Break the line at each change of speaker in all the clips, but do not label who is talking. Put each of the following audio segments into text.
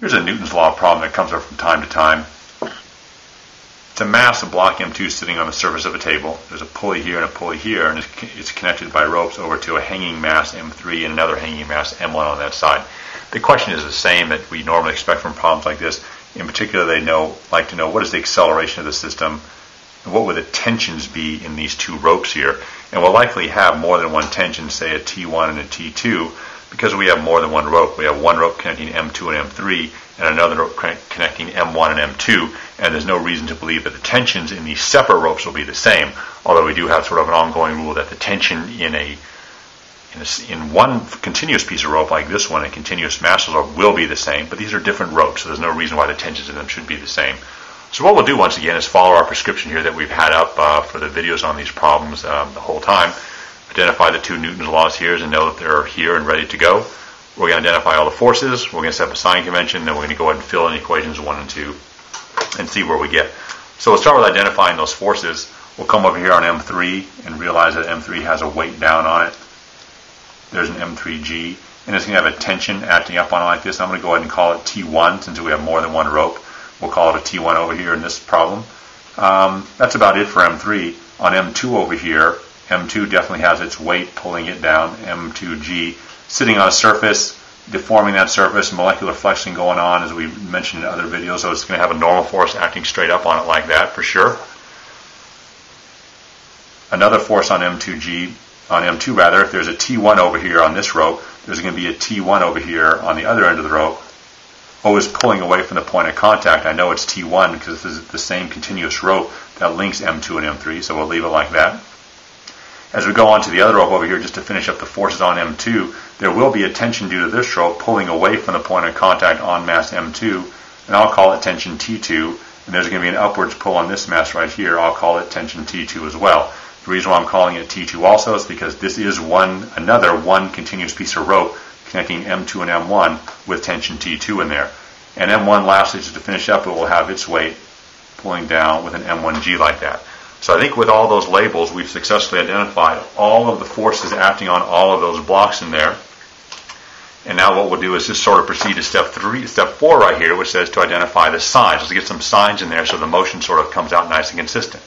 Here's a Newton's Law problem that comes up from time to time. It's a mass of block M2 sitting on the surface of a table. There's a pulley here and a pulley here, and it's connected by ropes over to a hanging mass M3 and another hanging mass M1 on that side. The question is the same that we normally expect from problems like this. In particular, they like to know what is the acceleration of the system and what would the tensions be in these two ropes here. And we'll likely have more than one tension, say a T1 and a T2, because we have more than one rope. We have one rope connecting M2 and M3 and another rope connecting M1 and M2, and there's no reason to believe that the tensions in these separate ropes will be the same, although we do have sort of an ongoing rule that the tension in one continuous piece of rope like this one, a continuous massless rope, will be the same, but these are different ropes, so there's no reason why the tensions in them should be the same. So what we'll do once again is follow our prescription here that we've had up for the videos on these problems the whole time. Identify the two Newton's laws here and know that they're here and ready to go. We're going to identify all the forces. We're going to set up a sign convention. Then we're going to go ahead and fill in equations 1 and 2 and see where we get. So we'll start with identifying those forces. We'll come over here on M3 and realize that M3 has a weight down on it. There's an M3G, and it's going to have a tension acting up on it like this. I'm going to go ahead and call it T1 since we have more than one rope. We'll call it a T1 over here in this problem. That's about it for M3. On M2 over here, M2 definitely has its weight pulling it down, M2G, sitting on a surface, deforming that surface, molecular flexing going on, as we mentioned in other videos, so it's going to have a normal force acting straight up on it like that for sure. Another force on M2G, on M2 rather, if there's a T1 over here on this rope, there's going to be a T1 over here on the other end of the rope. O is pulling away from the point of contact. I know it's T1 because this is the same continuous rope that links M2 and M3, so we'll leave it like that. As we go on to the other rope over here, just to finish up the forces on M2, there will be a tension due to this rope pulling away from the point of contact on mass M2, and I'll call it tension T2, and there's going to be an upwards pull on this mass right here. I'll call it tension T2 as well. The reason why I'm calling it T2 also is because this is another one continuous piece of rope connecting M2 and M1 with tension T2 in there. And M1 lastly, just to finish up, it will have its weight pulling down with an M1G like that. So I think with all those labels, we've successfully identified all of the forces acting on all of those blocks in there. And now what we'll do is just sort of proceed to step 4 right here, which says to identify the signs. Let's get some signs in there so the motion sort of comes out nice and consistent.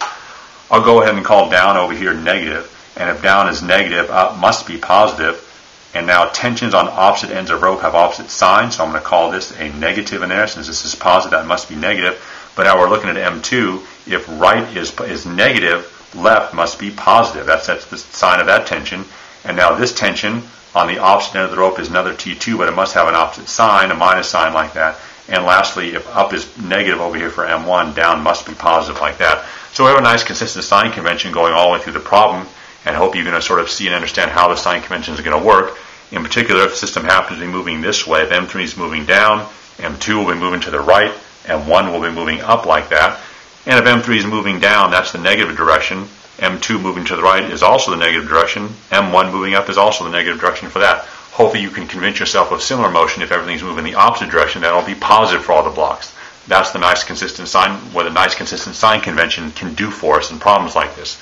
I'll go ahead and call down over here negative, and if down is negative, up must be positive. And now tensions on opposite ends of rope have opposite signs, so I'm going to call this a negative in there. Since this is positive, that must be negative. But now we're looking at M2. If right is negative, left must be positive. That's the sign of that tension. And now this tension on the opposite end of the rope is another T2, but it must have an opposite sign, a minus sign like that. And lastly, if up is negative over here for M1, down must be positive like that. So we have a nice consistent sign convention going all the way through the problem, and I hope you're going to sort of see and understand how the sign conventions are going to work. In particular, if the system happens to be moving this way, if M3 is moving down, M2 will be moving to the right, M1 will be moving up like that. And if M3 is moving down, that's the negative direction. M2 moving to the right is also the negative direction. M1 moving up is also the negative direction for that. Hopefully you can convince yourself of similar motion if everything's moving the opposite direction. That'll be positive for all the blocks. That's the nice consistent sign, what a nice consistent sign convention can do for us in problems like this.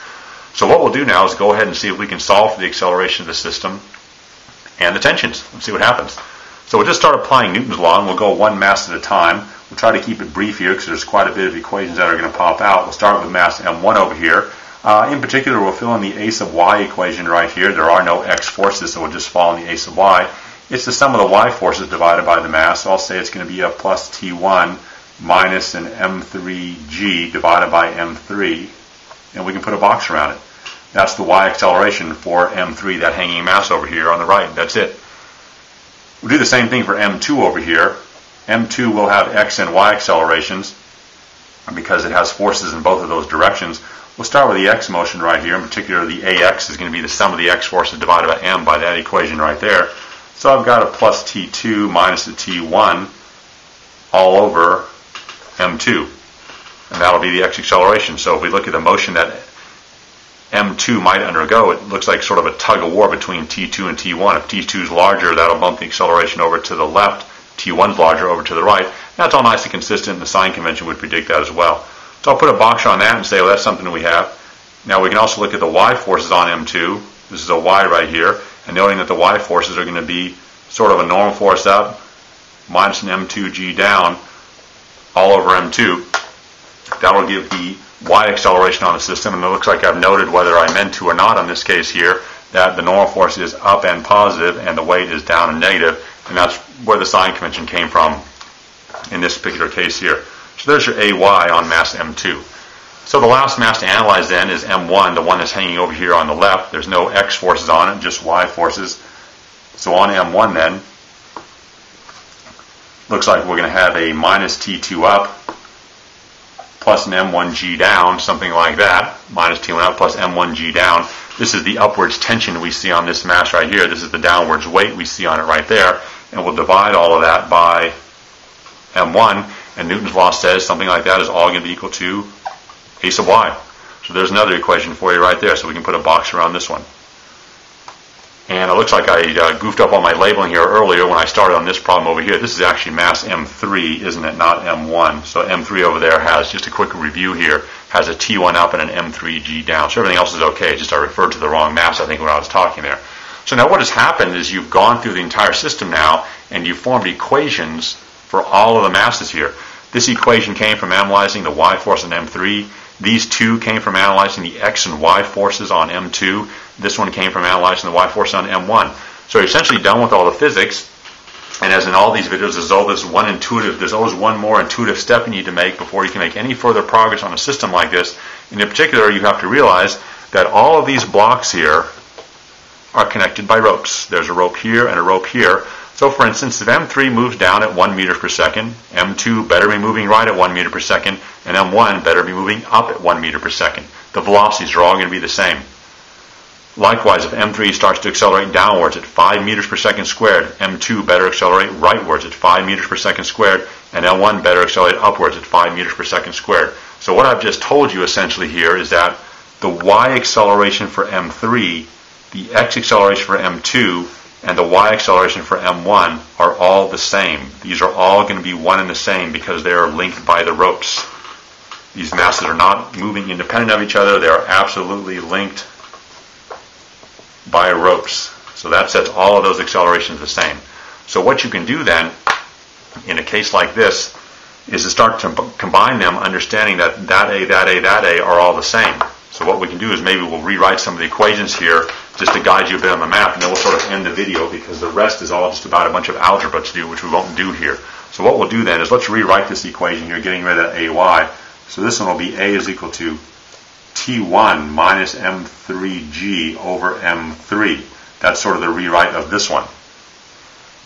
So what we'll do now is go ahead and see if we can solve for the acceleration of the system and the tensions. Let's see what happens. So we'll just start applying Newton's law, and we'll go one mass at a time. We'll try to keep it brief here because there's quite a bit of equations that are going to pop out. We'll start with mass M1 over here. In particular, we'll fill in the a sub y equation right here. There are no x forces, so we'll just fall in the a sub y. It's the sum of the y forces divided by the mass. So I'll say it's going to be a plus T1 minus an M3G divided by M3, and we can put a box around it. That's the y acceleration for M3, that hanging mass over here on the right. That's it. We'll do the same thing for M2 over here. M2 will have x and y accelerations because it has forces in both of those directions. We'll start with the x motion right here. In particular, the ax is going to be the sum of the x forces divided by m by that equation right there. So I've got a plus T2 minus a T1 all over M2. And that'll be the x acceleration. So if we look at the motion that M2 might undergo, it looks like sort of a tug of war between T2 and T1. If T2 is larger, that'll bump the acceleration over to the left. T1 is larger over to the right. That's all nice and consistent, and the sign convention would predict that as well. So I'll put a box on that and say, well, that's something that we have. Now we can also look at the y forces on M2. This is a y right here. And noting that the y forces are going to be sort of a normal force up minus an m2g down all over m2. That will give the y acceleration on the system, and it looks like I've noted, whether I meant to or not in this case here, that the normal force is up and positive and the weight is down and negative, and that's where the sign convention came from in this particular case here. So there's your AY on mass M2. So the last mass to analyze then is M1, the one that's hanging over here on the left. There's no X forces on it, just Y forces. So on M1 then, looks like we're going to have a minus T2 up plus an M1G down, something like that. Minus T1 up plus M1G down. This is the upwards tension we see on this mass right here. This is the downwards weight we see on it right there. And we'll divide all of that by M1. And Newton's law says something like that is all going to be equal to a sub y. So there's another equation for you right there. So we can put a box around this one. And it looks like I goofed up on my labeling here earlier when I started on this problem over here. This is actually mass M3, isn't it? Not M1. So M3 over there has, just a quick review here, has a T1 up and an M3G down. So everything else is okay. Just I referred to the wrong mass, I think, when I was talking there. So now what has happened is you've gone through the entire system now and you've formed equations for all of the masses here. This equation came from analyzing the y force on M3. These two came from analyzing the x and y forces on M2. This one came from analyzing the y force on M1. So you're essentially done with all the physics. And as in all these videos, there's always one more intuitive step you need to make before you can make any further progress on a system like this. And in particular, you have to realize that all of these blocks here are connected by ropes. There's a rope here and a rope here. So for instance, if M3 moves down at 1 meter per second, M2 better be moving right at 1 meter per second, and M1 better be moving up at 1 meter per second. The velocities are all going to be the same. Likewise, if M3 starts to accelerate downwards at 5 meters per second squared, M2 better accelerate rightwards at 5 meters per second squared, and M1 better accelerate upwards at 5 meters per second squared. So what I've just told you essentially here is that the y acceleration for M3, the x acceleration for M2, and the y acceleration for M1 are all the same. These are all going to be one and the same because they are linked by the ropes. These masses are not moving independent of each other. They are absolutely linked by ropes. So that sets all of those accelerations the same. So what you can do then, in a case like this, is to start to combine them, understanding that that A are all the same. So what we can do is maybe we'll rewrite some of the equations here just to guide you a bit on the map, and then we'll sort of end the video because the rest is all just about a bunch of algebra to do, which we won't do here. So what we'll do then is let's rewrite this equation here, getting rid of AY. So this one will be A is equal to T1 minus M3G over M3. That's sort of the rewrite of this one.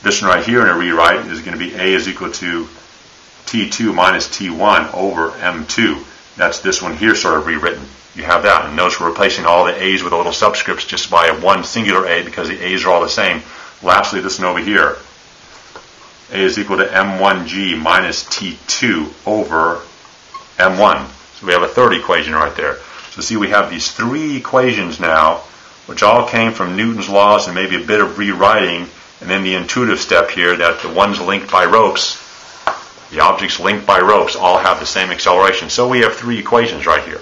This one right here in a rewrite is going to be A is equal to T2 minus T1 over M2. That's this one here sort of rewritten. You have that. And notice we're replacing all the A's with a little subscripts just by one singular A because the A's are all the same. Lastly, this one over here. A is equal to M1G minus T2 over M1. So we have a third equation right there. So see, we have these three equations now, which all came from Newton's laws and maybe a bit of rewriting, and then the intuitive step here that the ones linked by ropes, the objects linked by ropes, all have the same acceleration. So we have three equations right here.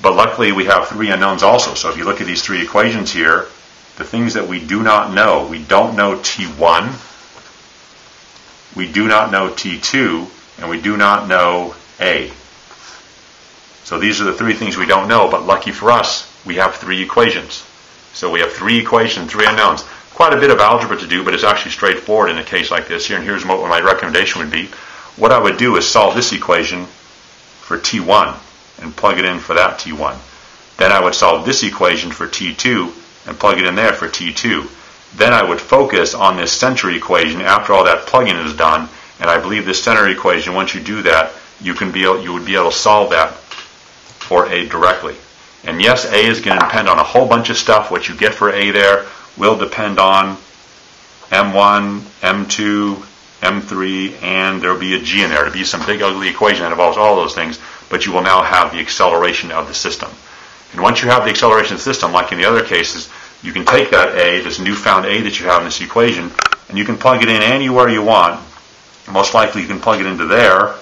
But luckily we have three unknowns also. So if you look at these three equations here, the things that we do not know, we don't know T1, we do not know T2, and we do not know A. So these are the three things we don't know, but lucky for us, we have three equations. So we have three equations, three unknowns. Quite a bit of algebra to do, but it's actually straightforward in a case like this here, and here's what my recommendation would be. What I would do is solve this equation for T1 and plug it in for that T1. Then I would solve this equation for T2 and plug it in there for T2. Then I would focus on this center equation after all that plugging is done, and I believe this center equation, once you do that, you would be able to solve that for A directly. And yes, A is going to depend on a whole bunch of stuff. What you get for A there will depend on M1, M2, M3, and there will be a G in there. There will be some big ugly equation that involves all those things, but you will now have the acceleration of the system. And once you have the acceleration of the system, like in the other cases, you can take that A, this newfound A that you have in this equation, and you can plug it in anywhere you want. Most likely you can plug it into there,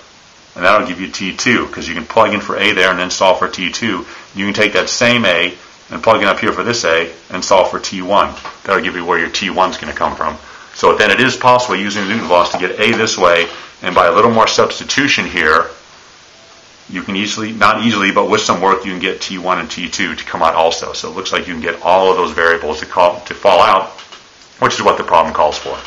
and that'll give you T2, because you can plug in for A there and then solve for T2. You can take that same A and plug it up here for this A and solve for T1. That'll give you where your T1 is going to come from. So then it is possible using the Newton's laws to get A this way, and by a little more substitution here, you can easily, not easily, but with some work, you can get T1 and T2 to come out also. So it looks like you can get all of those variables to fall out, which is what the problem calls for.